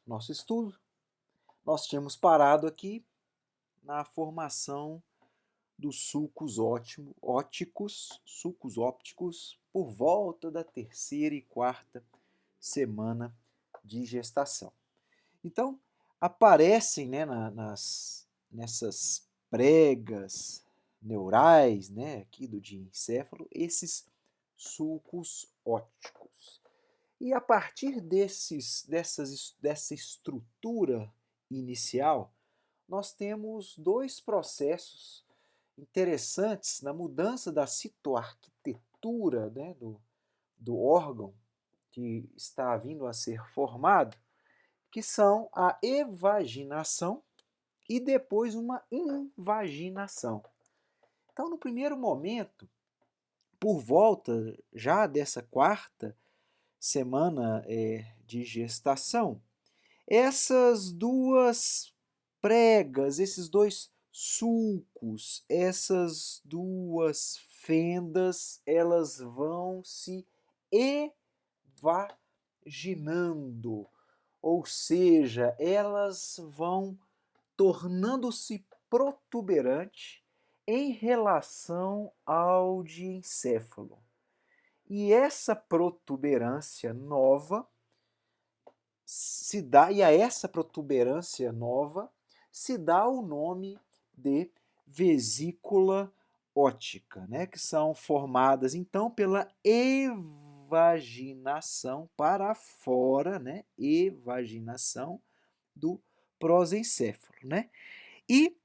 nosso estudo, nós tínhamos parado aqui na formação dos sulcos ópticos, por volta da terceira e quarta semana de gestação. Então, aparecem, né, nessas pregas neurais, né, aqui do diencéfalo, esses sulcos ópticos. E a partir dessa estrutura inicial, nós temos dois processos interessantes na mudança da citoarquitetura, né, do órgão que está vindo a ser formado, que são a evaginação e depois uma invaginação. Então, no primeiro momento, por volta já dessa quarta semana de gestação, essas duas pregas, esses dois sulcos, essas duas fendas, elas vão se evaginando, ou seja, elas vão tornando-se protuberante em relação ao diencéfalo. E essa protuberância nova a essa protuberância nova se dá o nome de vesícula óptica, né, que são formadas então pela evaginação para fora, né, evaginação do prosencéfalo, né? E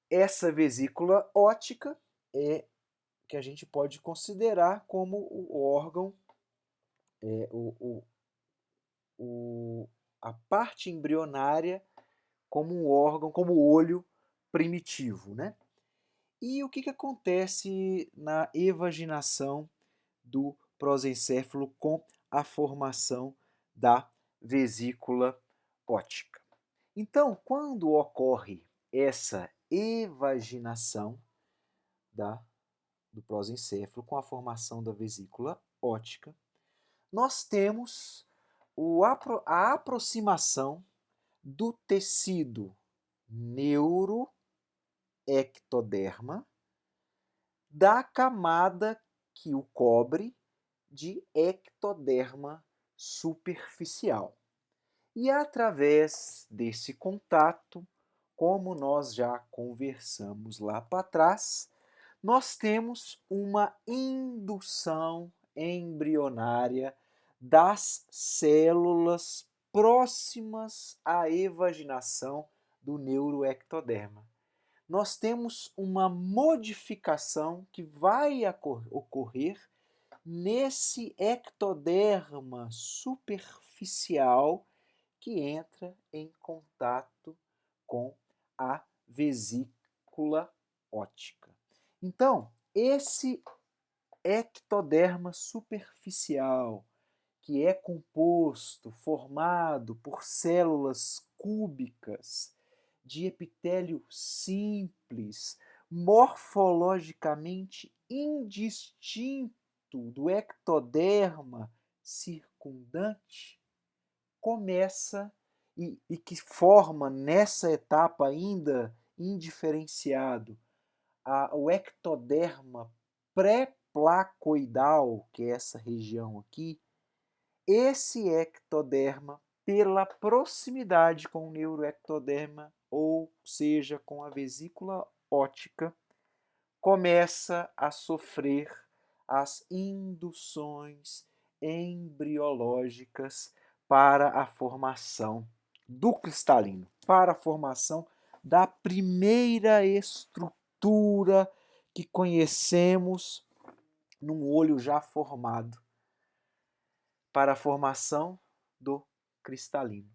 essa vesícula óptica é que a gente pode considerar como o órgão, a parte embrionária como um órgão, como o olho primitivo, né? E o que acontece na evaginação do prosencéfalo com a formação da vesícula óptica? Então, quando ocorre essa evaginação do prosencéfalo com a formação da vesícula óptica, nós temos a aproximação do tecido neuroectoderma da camada que o cobre de ectoderma superficial. E através desse contato, como nós já conversamos lá para trás, nós temos uma indução embrionária das células próximas à evaginação do neuroectoderma. Nós temos uma modificação que vai ocorrer nesse ectoderma superficial que entra em contato com a vesícula óptica. Então, esse ectoderma superficial, que é formado por células cúbicas de epitélio simples, morfologicamente indistinto do ectoderma circundante, começa e que forma nessa etapa ainda indiferenciado o ectoderma pré-placoidal, que é essa região aqui. Esse ectoderma, pela proximidade com o neuroectoderma, ou seja, com a vesícula óptica, começa a sofrer as induções embriológicas para a formação do cristalino, para a formação da primeira estrutura que conhecemos num olho já formado, para a formação do cristalino.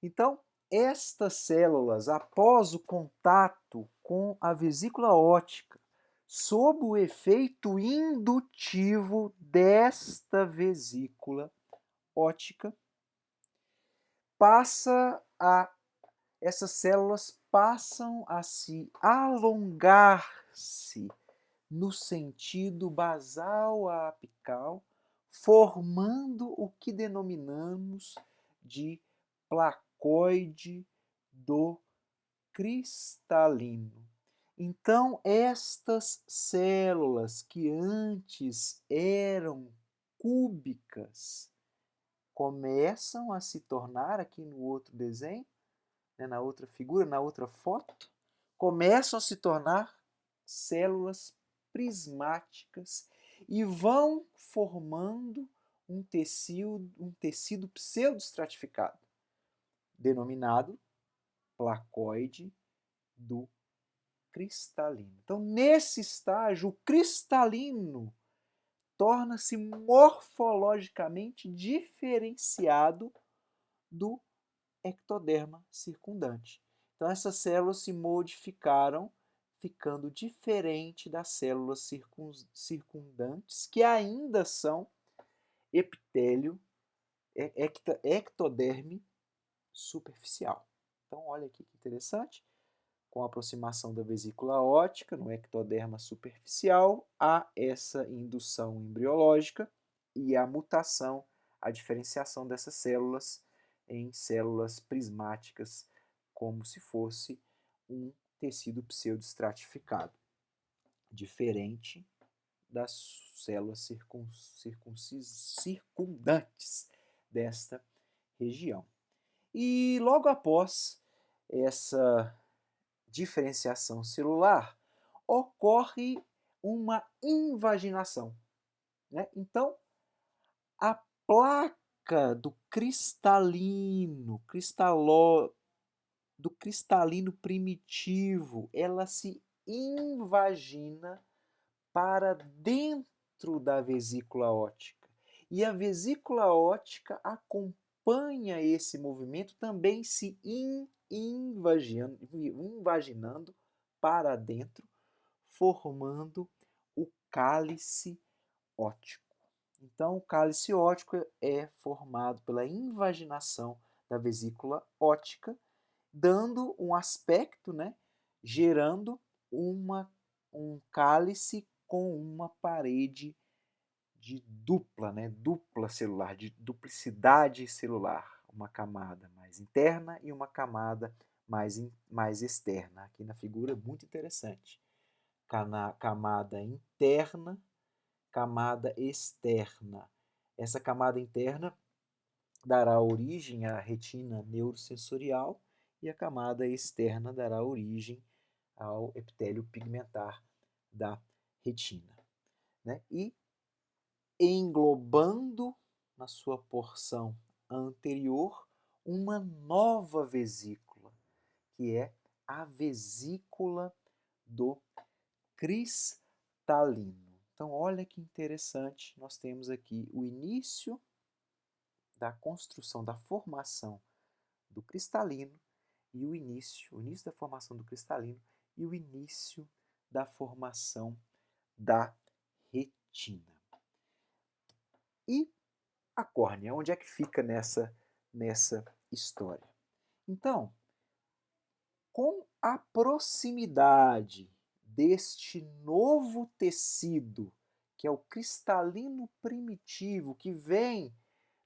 Então, estas células, após o contato com a vesícula óptica, sob o efeito indutivo desta vesícula óptica, essas células passam a se alongar-se no sentido basal a apical, formando o que denominamos de placoide do cristalino. Então, estas células que antes eram cúbicas começam a se tornar, aqui no outro desenho, né, na outra figura, na outra foto, começam a se tornar células prismáticas e vão formando um tecido pseudoestratificado, denominado placoide do cristalino. Então, nesse estágio, o cristalino torna-se morfologicamente diferenciado do ectoderma circundante. Então, essas células se modificaram, ficando diferente das células circundantes, que ainda são epitélio, ectoderme superficial. Então, olha aqui que interessante. Com a aproximação da vesícula óptica no ectoderma superficial, há essa indução embriológica e a mutação, a diferenciação dessas células em células prismáticas, como se fosse um tecido pseudoestratificado, diferente das células circundantes desta região. E logo após essa diferenciação celular, ocorre uma invaginação, né? Então, a placa do cristalino primitivo, ela se invagina para dentro da vesícula óptica. E a vesícula óptica acompanha esse movimento, também se invaginando para dentro, formando o cálice óptico. Então, o cálice óptico é formado pela invaginação da vesícula óptica, dando um aspecto, né, gerando um cálice com uma parede de dupla celular, de duplicidade celular, uma camada mais interna e uma camada mais externa. Aqui na figura, muito interessante. Camada interna, camada externa. Essa camada interna dará origem à retina neurosensorial e a camada externa dará origem ao epitélio pigmentar da retina, né? E englobando na sua porção anterior uma nova vesícula, que é a vesícula do cristalino. Então, olha que interessante, nós temos aqui o início da construção, da formação do cristalino e o início da formação do cristalino e o início da formação da retina. E a córnea, onde é que fica nessa história? Então, com a proximidade deste novo tecido, que é o cristalino primitivo, que vem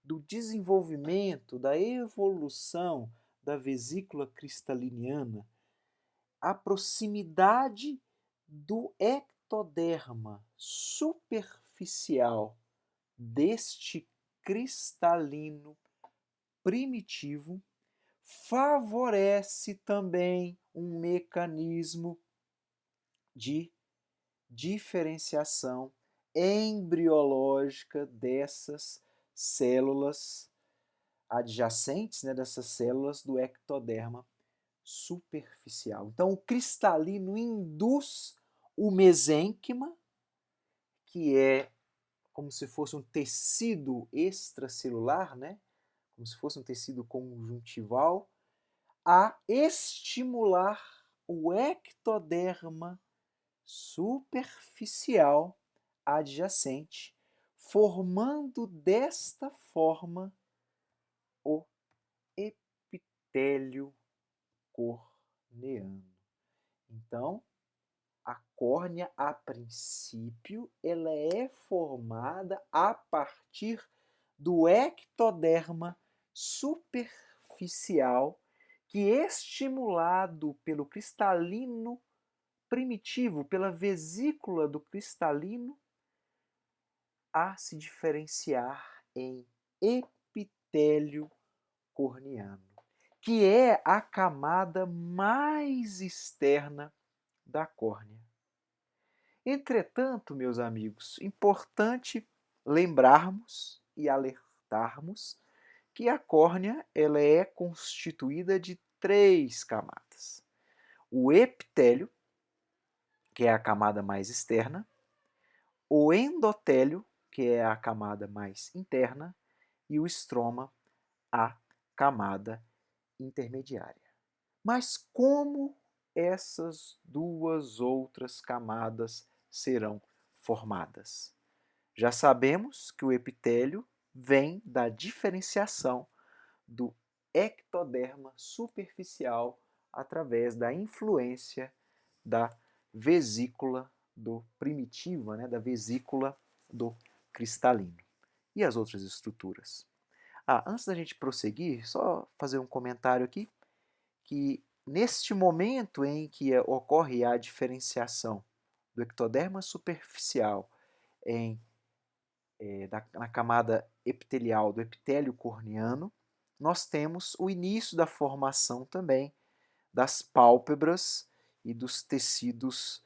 do desenvolvimento, da evolução da vesícula cristaliniana, a proximidade do ectoderma superficial deste cristalino primitivo favorece também um mecanismo de diferenciação embriológica dessas células adjacentes, né, dessas células do ectoderma superficial. Então, o cristalino induz o mesênquima, que é como se fosse um tecido extracelular, né? Como se fosse um tecido conjuntival, a estimular o ectoderma superficial adjacente, formando desta forma o epitélio corneano. Então, a córnea, a princípio, ela é formada a partir do ectoderma superficial que, estimulado pelo cristalino primitivo, pela vesícula do cristalino, a se diferenciar em epitélio corneano, que é a camada mais externa da córnea. Entretanto, meus amigos, importante lembrarmos e alertarmos que a córnea ela é constituída de 3 camadas. O epitélio, que é a camada mais externa, o endotélio, que é a camada mais interna, e o estroma, a camada intermediária. Mas como essas duas outras camadas serão formadas? Já sabemos que o epitélio vem da diferenciação do ectoderma superficial através da influência da vesícula do primitiva, da vesícula do cristalino. E as outras estruturas? Antes da gente prosseguir, só fazer um comentário aqui, que neste momento em que ocorre a diferenciação do ectoderma superficial na camada epitelial do epitélio corneano, nós temos o início da formação também das pálpebras e dos tecidos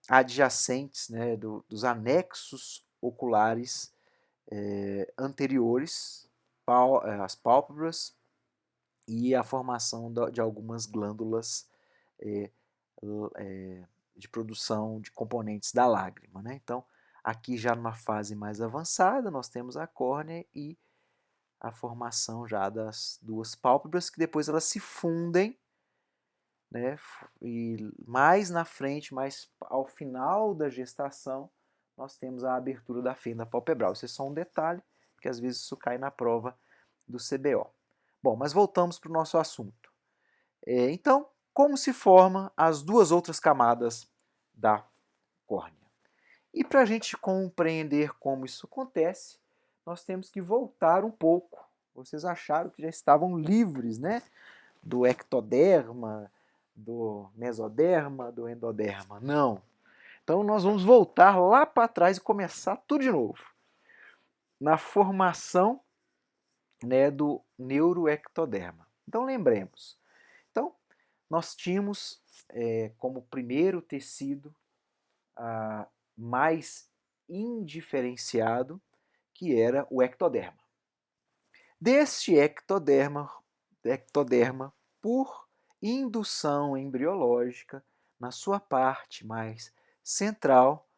adjacentes, dos anexos oculares anteriores, as pálpebras, e a formação de algumas glândulas de produção de componentes da lágrima. Então, aqui já numa fase mais avançada, nós temos a córnea e a formação já das duas pálpebras, que depois elas se fundem, e mais na frente, mais ao final da gestação, nós temos a abertura da fenda palpebral. Isso é só um detalhe, que às vezes isso cai na prova do CBO. Bom, mas voltamos para o nosso assunto. Então, como se formam as duas outras camadas da córnea? E para a gente compreender como isso acontece, nós temos que voltar um pouco. Vocês acharam que já estavam livres, do ectoderma, do mesoderma, do endoderma. Não. Então nós vamos voltar lá para trás e começar tudo de novo. Na formação do neuroectoderma. Então lembremos. Então, nós tínhamos como primeiro tecido mais indiferenciado, que era o ectoderma. Deste ectoderma, por indução embriológica, na sua parte mais central,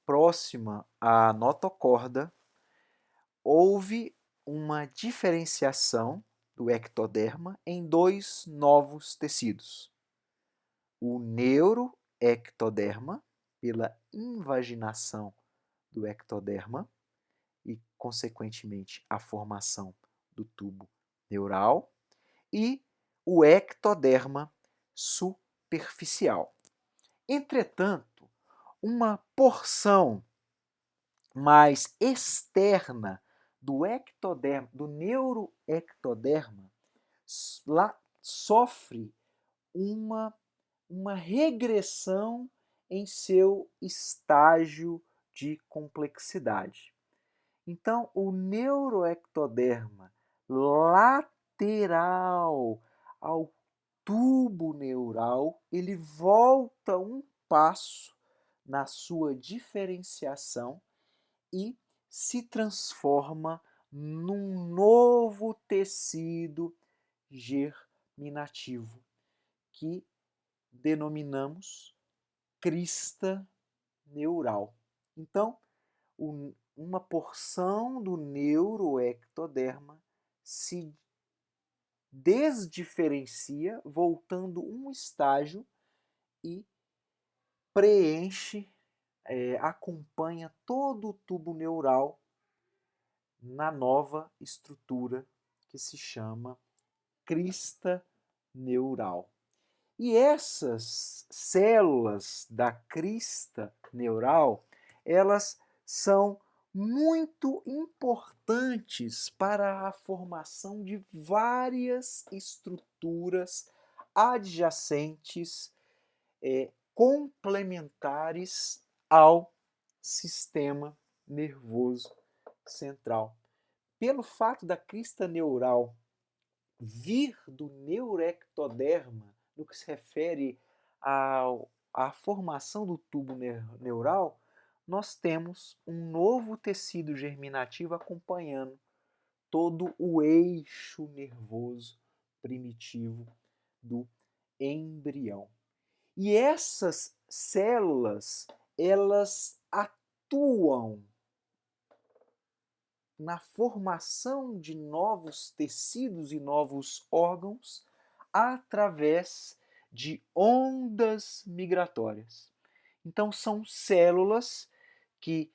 próxima à notocorda, houve uma diferenciação do ectoderma em 2 novos tecidos. O neuroectoderma, pela invaginação do ectoderma e, consequentemente, a formação do tubo neural, e o ectoderma superficial. Entretanto, uma porção mais externa do ectoderma, do neuroectoderma, lá sofre uma regressão em seu estágio de complexidade. Então, o neuroectoderma lateral ao tubo neural, ele volta um passo na sua diferenciação e se transforma num novo tecido germinativo, que denominamos crista neural. Então, uma porção do neuroectoderma se desdiferencia, voltando um estágio, e preenche, acompanha todo o tubo neural na nova estrutura que se chama crista neural. E essas células da crista neural, elas são muito importantes para a formação de várias estruturas adjacentes, complementares ao sistema nervoso central. Pelo fato da crista neural vir do neuroectoderma, no que se refere à formação do tubo neural, nós temos um novo tecido germinativo acompanhando todo o eixo nervoso primitivo do embrião. E essas células, elas atuam na formação de novos tecidos e novos órgãos através de ondas migratórias. Então, são células que,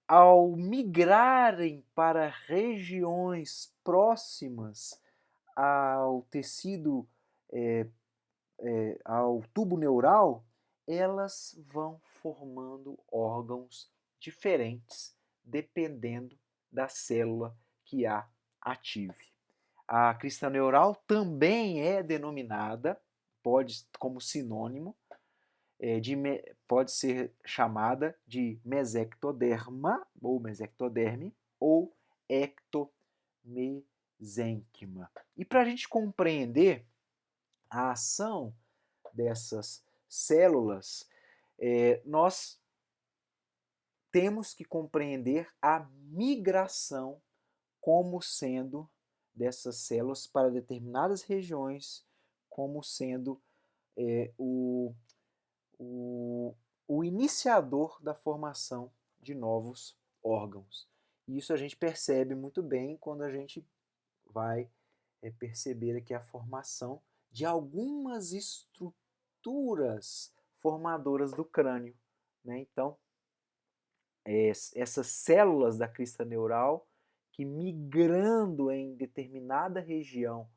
ao migrarem para regiões próximas ao tecido, ao tubo neural, elas vão formando órgãos diferentes, dependendo da célula que a ative. A crista neural também é denominada, como sinônimo, pode ser chamada de mesectoderma, ou mesectoderme, ou ectomesênquima. E para a gente compreender a ação dessas células, nós temos que compreender a migração como sendo dessas células para determinadas regiões, como sendo o iniciador da formação de novos órgãos. E isso a gente percebe muito bem quando a gente vai perceber aqui a formação de algumas estruturas formadoras do crânio, né? Então, essas células da crista neural que, migrando em determinada região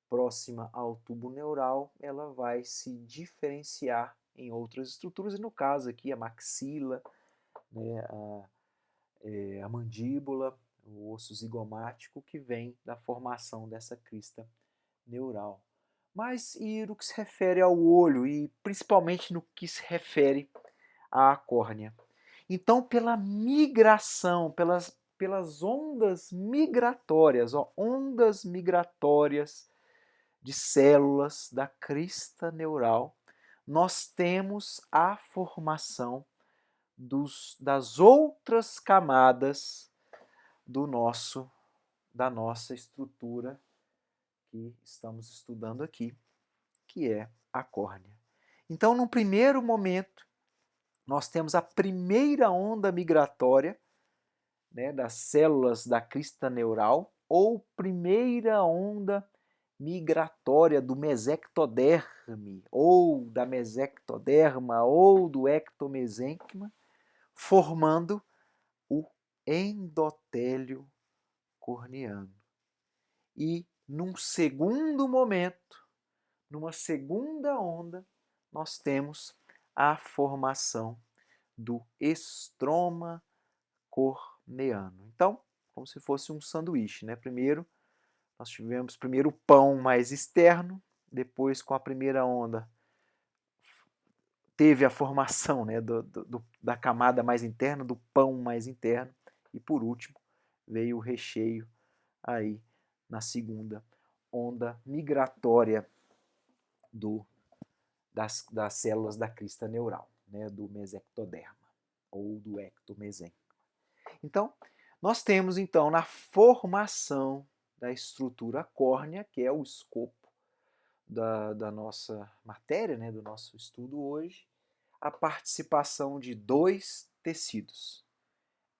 próxima ao tubo neural, ela vai se diferenciar em outras estruturas, e no caso aqui a maxila, né, a mandíbula, o osso zigomático, que vem da formação dessa crista neural. Mas e no que se refere ao olho, e principalmente no que se refere à córnea? Então, pela migração, pelas ondas migratórias, ondas migratórias de células da crista neural, nós temos a formação das outras camadas da nossa estrutura que estamos estudando aqui, que é a córnea. Então, num primeiro momento, nós temos a primeira onda migratória, né, das células da crista neural, ou primeira onda migratória do mesectoderme, ou da mesectoderma, ou do ectomesênquima, formando o endotélio corneano. E num segundo momento, numa segunda onda, nós temos a formação do estroma corneano. Então, como se fosse um sanduíche, né? Nós tivemos primeiro o pão mais externo, depois, com a primeira onda, teve a formação, né, da camada mais interna, do pão mais interno, e por último veio o recheio aí na segunda onda migratória das células da crista neural, né, do mesectoderma ou do ectomesênquima. Então, nós temos então na formação da estrutura córnea, que é o escopo da nossa matéria, né, do nosso estudo hoje, a participação de dois tecidos,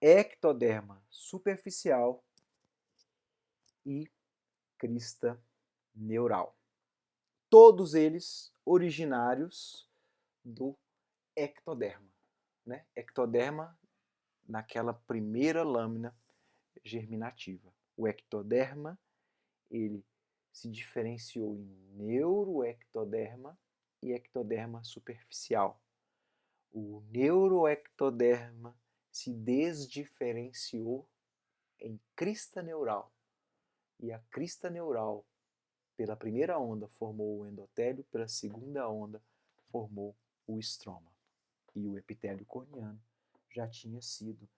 ectoderma superficial e crista neural. Todos eles originários do ectoderma, né? Ectoderma naquela primeira lâmina germinativa. O ectoderma, ele se diferenciou em neuroectoderma e ectoderma superficial. O neuroectoderma se desdiferenciou em crista neural. E a crista neural, pela primeira onda, formou o endotélio, pela segunda onda, formou o estroma. E o epitélio corneano já tinha sido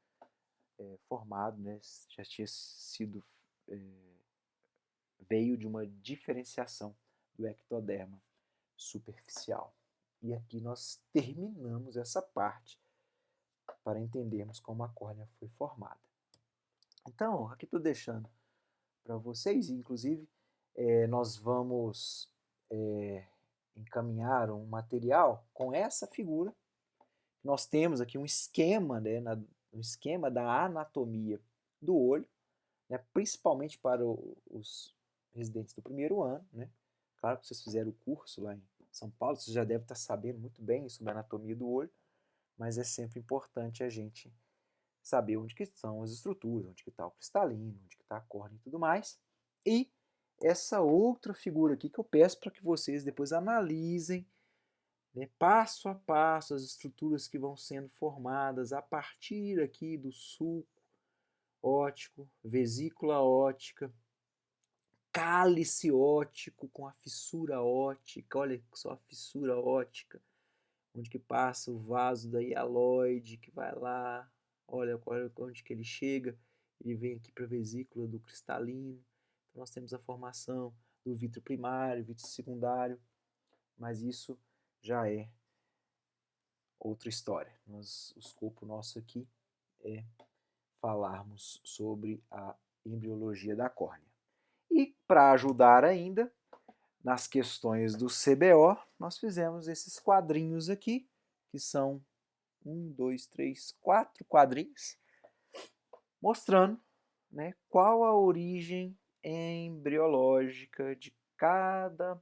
formado, né, já tinha sido, veio de uma diferenciação do ectoderma superficial. E aqui nós terminamos essa parte para entendermos como a córnea foi formada. Então, aqui estou deixando para vocês, inclusive, nós vamos encaminhar um material com essa figura. Nós temos aqui um esquema, né, um esquema da anatomia do olho, né, principalmente para os residentes do primeiro ano, né? Claro que vocês fizeram o curso lá em São Paulo, vocês já devem estar sabendo muito bem sobre a anatomia do olho, mas é sempre importante a gente saber onde que estão as estruturas, onde que está o cristalino, onde que está a córnea e tudo mais. E essa outra figura aqui que eu peço para que vocês depois analisem, né, passo a passo as estruturas que vão sendo formadas a partir aqui do sulco óptico, vesícula óptica, cálice óptico com a fissura óptica, olha só a fissura óptica, onde que passa o vaso da hialoide, que vai lá, olha onde que ele chega, ele vem aqui para a vesícula do cristalino, então nós temos a formação do vítreo primário, vítreo secundário, mas isso já é outra história. O escopo nosso aqui é falarmos sobre a embriologia da córnea. E para ajudar ainda, nas questões do CBO, nós fizemos esses quadrinhos aqui, que são 4 quadrinhos, mostrando, né, qual a origem embriológica de cada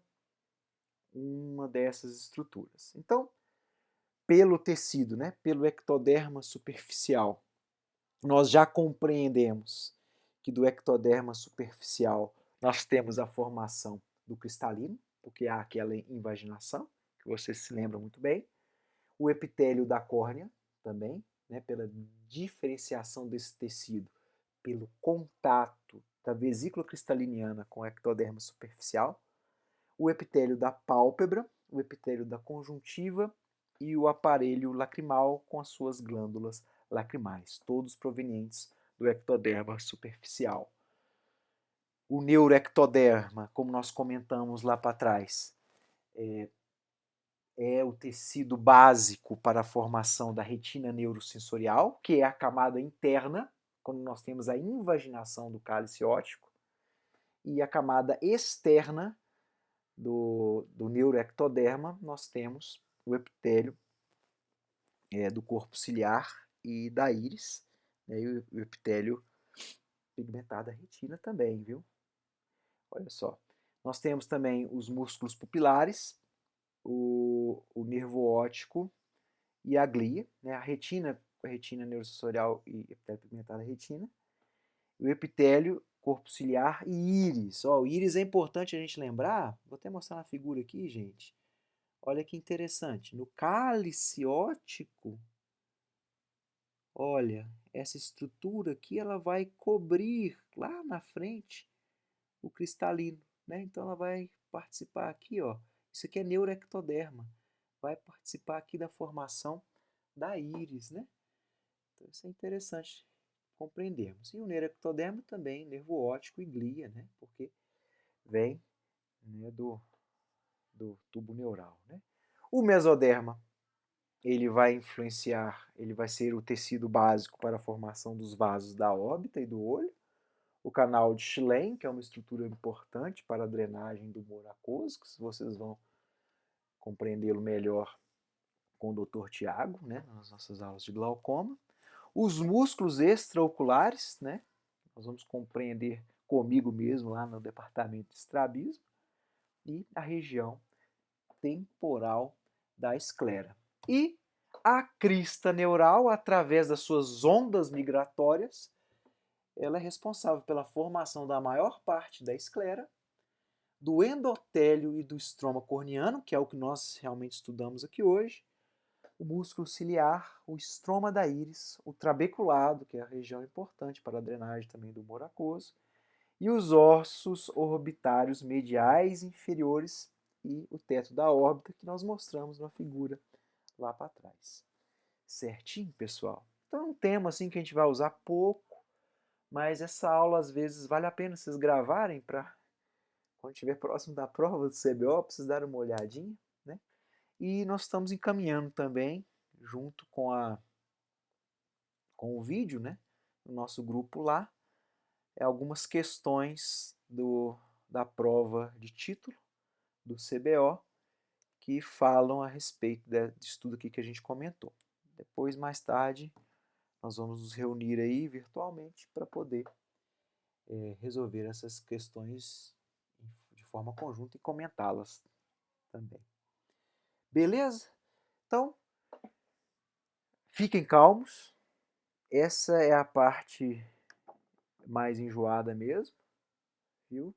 uma dessas estruturas. Então, pelo tecido, né, pelo ectoderma superficial, nós já compreendemos que do ectoderma superficial nós temos a formação do cristalino, porque há aquela invaginação, que vocês se lembram muito bem. O epitélio da córnea também, né, pela diferenciação desse tecido, pelo contato da vesícula cristaliniana com o ectoderma superficial. O epitélio da pálpebra, o epitélio da conjuntiva e o aparelho lacrimal com as suas glândulas lacrimais, todos provenientes do ectoderma superficial. O neuroectoderma, como nós comentamos lá para trás, é o tecido básico para a formação da retina neurosensorial, que é a camada interna, quando nós temos a invaginação do cálice óptico, e a camada externa do neuroectoderma, nós temos o epitélio do corpo ciliar e da íris, né, e o epitélio pigmentado da retina também, viu? Olha só. Nós temos também os músculos pupilares, o nervo óptico e a glia, né, a retina neurosensorial e epitélio pigmentado da retina, o epitélio, corpo ciliar e íris. Ó, o íris é importante a gente lembrar, vou até mostrar na figura aqui, gente. Olha que interessante, no cálice óptico, olha, essa estrutura aqui ela vai cobrir lá na frente o cristalino, né? Então ela vai participar aqui, ó. Isso aqui é neuroectoderma, vai participar aqui da formação da íris, né? Então isso é interessante compreendermos. E o neuroectoderma também, nervo óptico e glia, né? Porque vem, né, do tubo neural, né? O mesoderma, ele vai influenciar, ele vai ser o tecido básico para a formação dos vasos da órbita e do olho. O canal de Schlein, que é uma estrutura importante para a drenagem do humor aquoso, que vocês vão compreendê-lo melhor com o Dr. Tiago, né, nas nossas aulas de glaucoma. Os músculos extraoculares, né, nós vamos compreender comigo mesmo lá no departamento de estrabismo, e a região temporal da esclera. E a crista neural, através das suas ondas migratórias, ela é responsável pela formação da maior parte da esclera, do endotélio e do estroma corneano, que é o que nós realmente estudamos aqui hoje, o músculo ciliar, o estroma da íris, o trabeculado, que é a região importante para a drenagem também do humor aquoso, e os ossos orbitários mediais inferiores e o teto da órbita, que nós mostramos na figura lá para trás. Certinho, pessoal? Então é um tema assim que a gente vai usar pouco, mas essa aula às vezes vale a pena vocês gravarem para quando estiver próximo da prova do CBO, vocês darem uma olhadinha, né? E nós estamos encaminhando também, junto com o vídeo, né, no nosso grupo lá, algumas questões da prova de título do CBO que falam a respeito disso tudo aqui que a gente comentou. Depois, mais tarde, nós vamos nos reunir aí virtualmente para poder resolver essas questões de forma conjunta e comentá-las também. Beleza? Então, fiquem calmos. Essa é a parte mais enjoada mesmo, viu?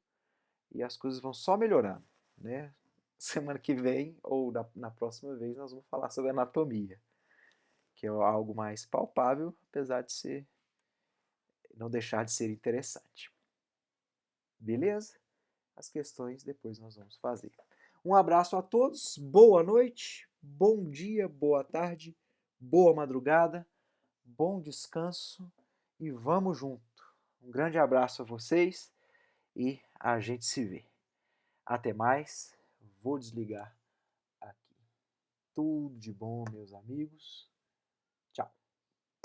E as coisas vão só melhorando, né? Semana que vem, ou na próxima vez, nós vamos falar sobre anatomia, que é algo mais palpável, apesar de não deixar de ser interessante. Beleza? As questões depois nós vamos fazer. Um abraço a todos, boa noite, bom dia, boa tarde, boa madrugada, bom descanso e vamos junto. Um grande abraço a vocês e a gente se vê. Até mais, vou desligar aqui. Tudo de bom, meus amigos.